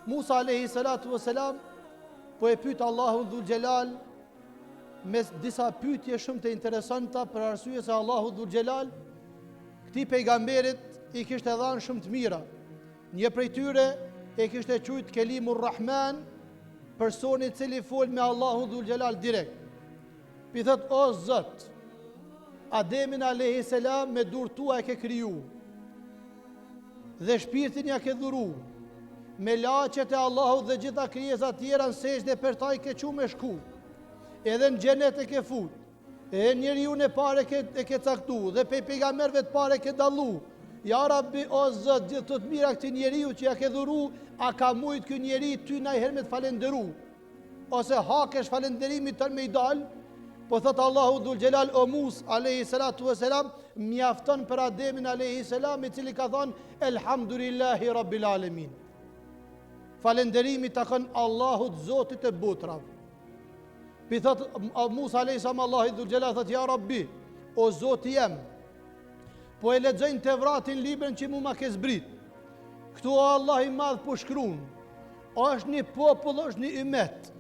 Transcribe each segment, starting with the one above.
Musa alayhi salatu wassalam po e pyet Allahun dhul xhelal me disa pyetje shumë të interesanta, për arsye se Allahu dhul xhelal këtij pejgamberit i kishte dhënë shumë të mira. Një prej tyre e kishte quajtur Kelimur Rahman, personi i cili fol me Allahun dhul xhelal direkt. Pi thot: o Zot, Ademin alayhi salam me durë tua e ke kriju dhe shpirtin ja ke dhuru, me laqet e Allahut dhe gjitha krijesat tjera në sejdë për ta i ke qu me shku, edhe në xhenet e ke fut, e njeriu e parë e ke caktu, dhe pe pejgamberëve të parë e ke dallu. Ja Rabbi, o Zot, gjithë të mira këtij njeriu që ja ke dhuru, a ka mujt ky njeri ty ndonjëherë me të falenderu? Ose hakesh falenderimin tën me i dal? Po thot Allahu dhul xhelal: o Musa alayhi salatu wassalam, mjafton për Ademin alayhi salam, i cili ka thënë elhamdulillahi rabbil alamin. Falenderimi takon Allahut, Zotit e botrave. Pi thot Musa alayhi salam, Allahu dhul xhelal thot: ja Rabbi, o Zoti jam, po e lexojnë Tevratin, librin që mu ma ke zbrit. Këtu o Allah i madh po shkruan, është një popull, është një ummet,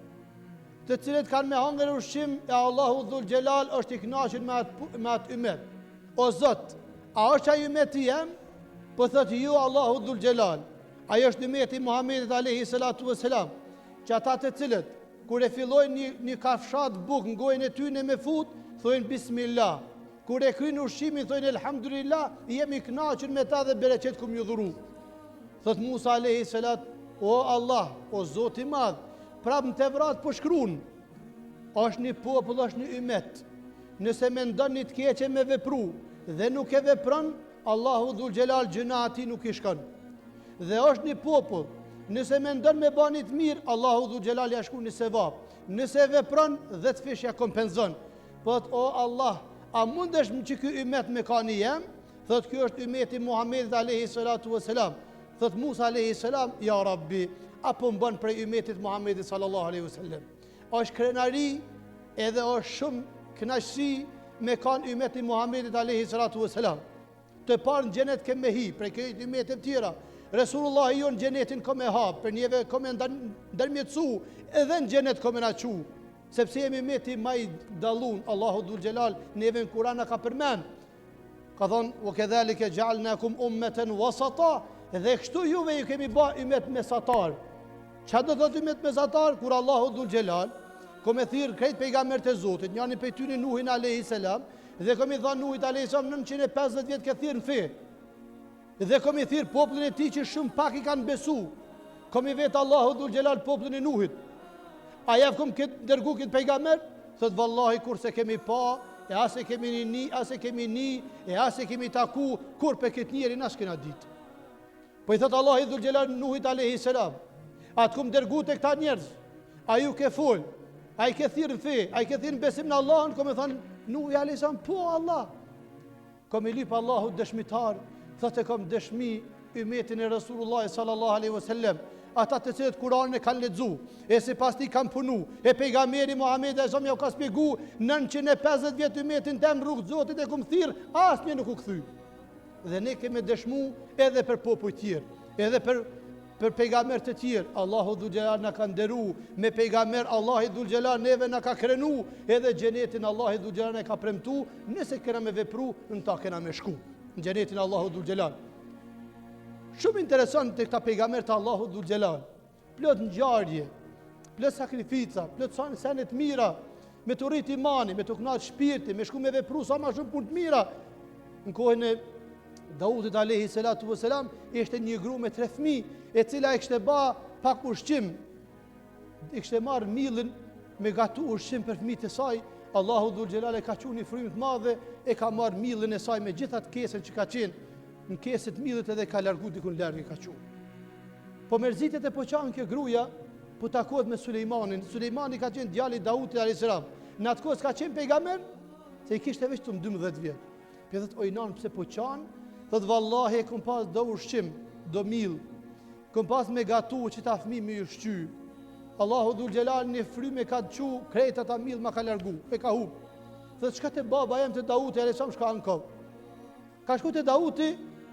të cilët kanë me hangër ushqim e Allahu dhul xhelal është i kënaqur me atë ummet. O Zot, a është ai ummeti jam? Po thot ju Allahu dhul xhelal, ai është ummeti Muhamedit alayhi salatu wassalam, që ata të cilët kur e fillojnë një kafshat buk në gojën e tyre me fut, thojnë bismillah. Kur e kryjnë ushqimin thojnë elhamdulillah, jemi kënaqur me ta dhe bereqet kum ju dhuru. Thot Musa alayhi salat: o Allah, o Zot i madh, prap në Tevrat po shkruan, është një popull, është një ummet. Nëse mendon një të keqe me vepru dhe nuk e vepron, Allahu dhul xhelal gjuna ati nuk i shkon. Dhe është një popull, nëse mendon me bani të mirë, Allahu dhul xhelal ja shkon një sevap. Nëse vepron, 10 fish ja kompenzon. Po o Allah, a mundesh që ky ummet me ka një jem? Thot ky është ummeti Muhamedit alayhi salatu wassalam. Thot Musa alayhi salam: ja Rabbi, apo më bën prej ummetit Muhamedit sallallahu alaihi wasallam. Është krenari edhe është shumë kënaqësi me kanë ummeti Muhamedit alayhi salatu wassalam. Të parë në xhenet ke me hi, prej këtij ummete të tjera. Resulullah jo në xhenetin ka me hap, për njëve ka me ndërmjetësu, edhe në xhenet ka me na çu. Sepse jemi ummeti më i dallun. Allahu dhul xhelal neve në Kur'an ka përmend. Ka thonë: "Wa kadhalika ja'alnakum ummatan wasata", dhe kështu juve ju kemi bë ummet mesatar. Çfarë do thotë ummet mesatar? Kur Allahu dhul xhelal ka me thirr krejt pejgamberët e Zotit, njëri prej tyre Nuhin alayhi salam, dhe ka mi dhënë Nuhit alayhi salam 950 vjet ka thirr në fe. Dhe ka mi thirr popullin e tij që shumë pak i kanë besu. Ka mi vet Allahu dhul xhelal popullin e Nuhit. A javkom këtë dërgu këtë pejgamber? Thot vallahi kur se kemi pa, e ase kemi ni, ase kemi ni, e ase kemi taku, kur pe këtë njeri nas kena ditë. Po i thot Allah i dhul xhelal Nuhit alayhi salam: atë kum dërgu të këta njerëz, a ju ke fol, a i ke thirë në fe, a i ke thirë në besim në Allahën, kom e thonë Nuhi alayhi salam: po Allah. Kom i lyp Allahu dëshmitar, thot e kom dëshmi ummetin e Rasulullah sallallahu alaihi wasallam, ata të cilët Kur'anin e kanë lexu, e sipas ti kanë punu, e pejgamberi Muhamedi sa më ka shpjegu 950 vjet ummetin tem rrugë Zotit e kum thirr, asnjë nuk u kthy. Dhe ne kemi dëshmu edhe për popull tjerë, edhe për pejgamber të tjerë. Allahu dhul xhelal na ka nderu me pejgamber, Allahu dhul xhelal neve na ka krenu, edhe xhenetin Allahu dhul xhelal na ka premtu, nëse kena me vepru, në ta kena me shku në xhenetin Allahu dhul xhelal. Shumë interesant të këta pejgamber të Allahu dhul xhelal, plot ngjarje, plot sakrifica, plot sene të mira, me të rrit imani, me të kënaqë shpirti, me shku me vepru sa ma shumë punë të mira. Në kohën e Daudit alayhi salatu wassalam ishte një gru me 3 fëmijë, e cila e kishte ba pak ushqim, i kishte marrë millën me gatu ushqim për fëmijët e saj. Allahu dhul xhelal e ka qenë një frymë të madhe, e ka marrë millën e saj me gjithat kesën që ka qenë në kesët millët, edhe ka largu dikun larg e ka qenë. Po merzitet e poqan kjo gruaja, po takohet me Sulejmanin. Sulejmani ka qenë djali i Daudit alayhi salam. Në atë kohë ka qenë pejgamber, se i kishte vetëm 12 vjet. Pëthet o inan pse poqan? Thot vallahi e kom pas do ushqim, do mill, kom pas me gatu që ta fëmijë me ushqy. Allahu dhul xhelal në frymë ka çu krejt ata mill ma ka largu, e ka hub. Thot çka te baba jam te Dauti alayhis salam shka anko. Ka shku te Dauti,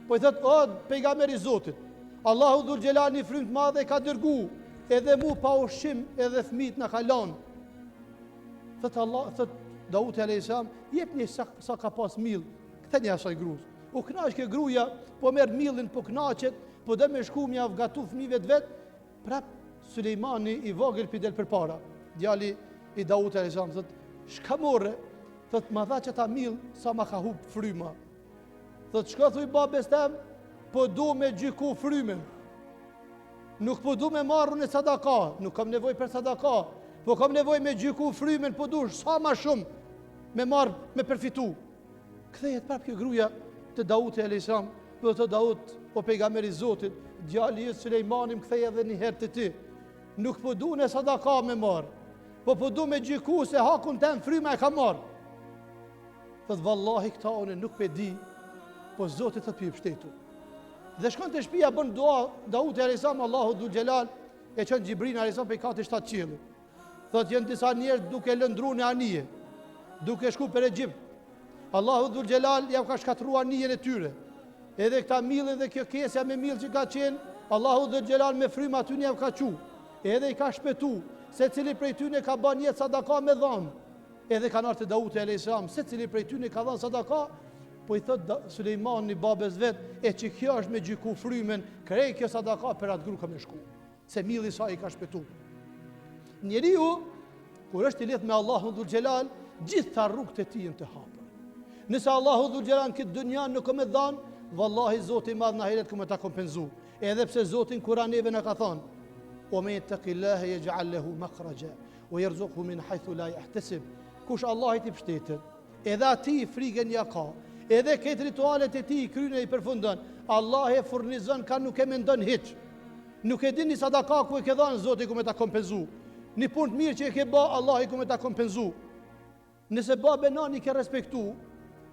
po i thot o pejgamberi i Zotit, Allahu dhul gjelal një frymë të madhe ka dërgu, edhe mu pa ushqim edhe fëmijët na kalon. Thot Dauti a.s. jep një sa ka pas mill, këthe një asaj gruz. U knaq ke gruja, po merr millin, po knaqet, po dhe me shku mja vgatu fëmijëve të vet, prap Sulejmani i vogël pi del përpara. Djali i Dauti a.s. thot, shka morre? Thot, ma dha që ta mill sa ma ka hub fryma. Thot, shka thuj babes tem, po du me gjyku frymen. Nuk po du me marrë në sadaka, nuk kam nevoj për sadaka, po kam nevoj me gjyku frymen, po du sa ma shumë me marrë, me përfitu. Kthehet prap kjo gruja të Dauti a.s. Po të Daut, o pejgamberi Zotit, djali i Sulejmanim kthej edhe një herë të ti. Nuk po du në sadaka me marrë, po du me gjyku se hakun tem fryma e ka marrë. Thot, vallahi këta une nuk pe di, po Zotit thot pi pështetu. Dhe shkon të shtëpia bën dua Dauti a.s. Allahu dhul gjelal e qënë Gjibrin a.s. pe kati 7 qielli. Thot, jenë disa njerëz duke lëndru në anije, duke shku për Egjipt. Allahu dhul gjelal ja ka shkatrua anijen e tyre. Edhe këta millin dhe kjo kesja me mill që ka qenë, Allahu dhul gjelal me fryma aty një ka qu. Edhe i ka shpetu, se cili prej tyne ka ban jetë sadaka me dhanë. Edhe ka nartë të Dauti a.s. se cili prej tyne ka dhanë sadaka, po i thot Sulejmani babes vet, e që kjo është me gjyku frymen, krej kjo sadaka për atë gru ka me shku. Se milli sa i ka shpetu. Njeriu, kur është i lidh me Allahun dhul gjelal, gjitha rrugët e tij janë të hapura. Nëse Allahu dhul gjelal këtë dunja nuk me dhanë, vallahi Zoti i madh na heret ku me ta kompenzu. Edhe pse Zoti në Kuraneve na ka thonë: "O men yattaqillaha yaj'al lahu makhraja wa yarzuqhu min haythu la yahtasib." Kush Allahit i mbështetet, edhe ati frikën ja ka, edhe këtë ritualet e tij kryne i përfundon, Allah e furnizon ka nuk e mendon hiç. Nuk e din një sadaka ku e ke dhënë Zoti ku me ta kompenzu. Një punë të mirë që e ke bë, Allah i ku me ta kompenzu. Nëse babe nani ke respektu,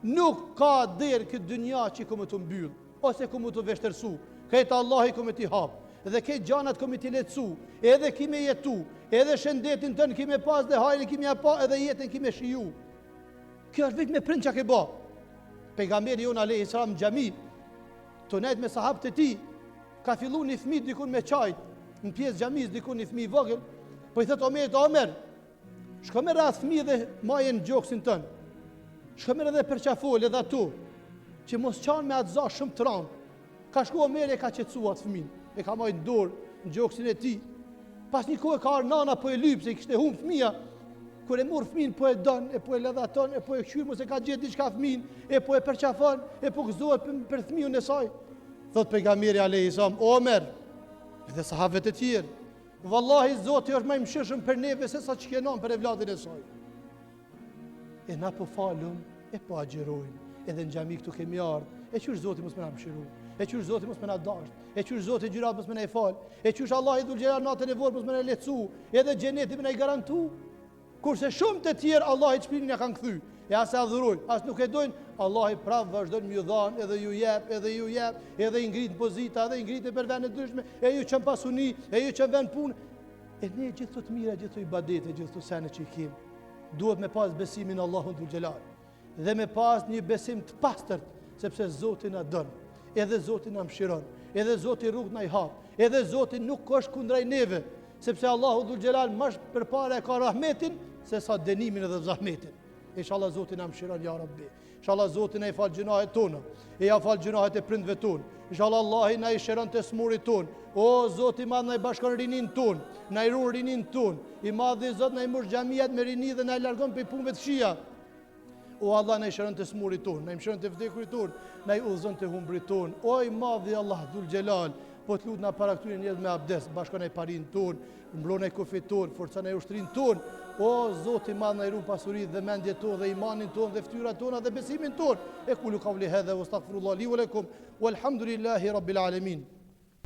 nuk ka derë këtë dynja që ku me të mbyll, ose ku me të veshtërsu. Këtë Allah i ku me t'i hap, edhe këtë gjanat ku me t'i letësu, edhe ki me jetu, edhe shëndetin tënë ki me pas dhe hajrin ki me pa, edhe jetën ki me shiju. Kjo është vetë me prind që ke bë. Pejgamberi jon alayhis salam xhami, të nejtë me sahabët e tij, ka fillu një fëmijë dikun me çajt, në pjesë xhamis dikun një fëmijë vogël, po i thot Omer, shko merr atë fëmijë dhe maje në gjoksin tën. Shko merr edhe përqafol edhe atu, që mos qanë me atë za shumë të rëndë. Ka shku Omer e ka qetësu atë fëmijë, e ka majtë në dorë në gjoksin e tij. Pas një kohë ka ardhur nana po e lyp se i kishte humb fëmia. Kur e mor fëmin, po e don, e po e ledhaton, e po e këshyr mos e ka gjetë diçka fëmin, e po e përqafon, e po gëzohet për fëmijën e saj. Thot pejgamberi alayhis salam, Omer, edhe sahabët e tjerë, vallahi Zoti është më i mëshirshëm për neve se sa ç'kenon për evladin e saj. E na po falëm, e po agjerojmë, edhe në xhami këtu kemi ardhur, e qysh Zoti mos më na mëshiroj, e qysh Zoti mos më na dash, e qysh Zoti gjyrat mos më na i fal, e qysh Allah i dhul gjelal natën e vorë mos më na lehtësu, edhe xheneti më na i garantu. Kurse shumë të tjerë Allah i çpinin ja kanë kthy. E as e adhurojnë, as nuk e dojnë, Allah i prap vazhdon m'ju dhanë, edhe ju jep, edhe i ngrit pozita, edhe i ngrit për vende të ndryshme, e ju çon pasuni, e ju çon vend punë. E ne gjithë të mira, gjithë të ibadete, gjithë të sene që i kemi, duhet me pas besimin Allahun dhul gjelal, dhe me pas një besim të pastërt, sepse Zoti na don, edhe Zoti na mëshiron, edhe Zoti rrugët na i hap, edhe Zoti nuk është kundrejt neve, sepse Allahu dhul gjelal më përpara e ka rahmetin se sa dënimin edhe zahmetin. Inshallah Zoti na mëshiron ya Rabbi. Inshallah Zoti na i fal gjunahet tona, e ja fal gjunahet e prindve ton. Inshallah Allah na i shëron të smurit ton. O Zoti madh na i bashkon rinin ton, na i ruan rinin ton. I madhi Zot na i mbush xhamiat me rini dhe na i largon prej punëve të këqija. O Allah na i shëron të smurit ton, na i shëron të vdekurit ton, na i udhëzon të humbrit ton. O i madhi Allah dhul gjelal, po të lut na para këtyre njerëz me abdes, bashkon ai parin ton, mblon ai kufit ton, forcon ai ushtrin ton. O Zoti madh na i ruan pasuritë dhe mendjet tona dhe imanin ton dhe fytyrat tona dhe besimin ton. E kulu qawli hadha wastaghfirullah li wa lakum walhamdulillahi rabbil alamin.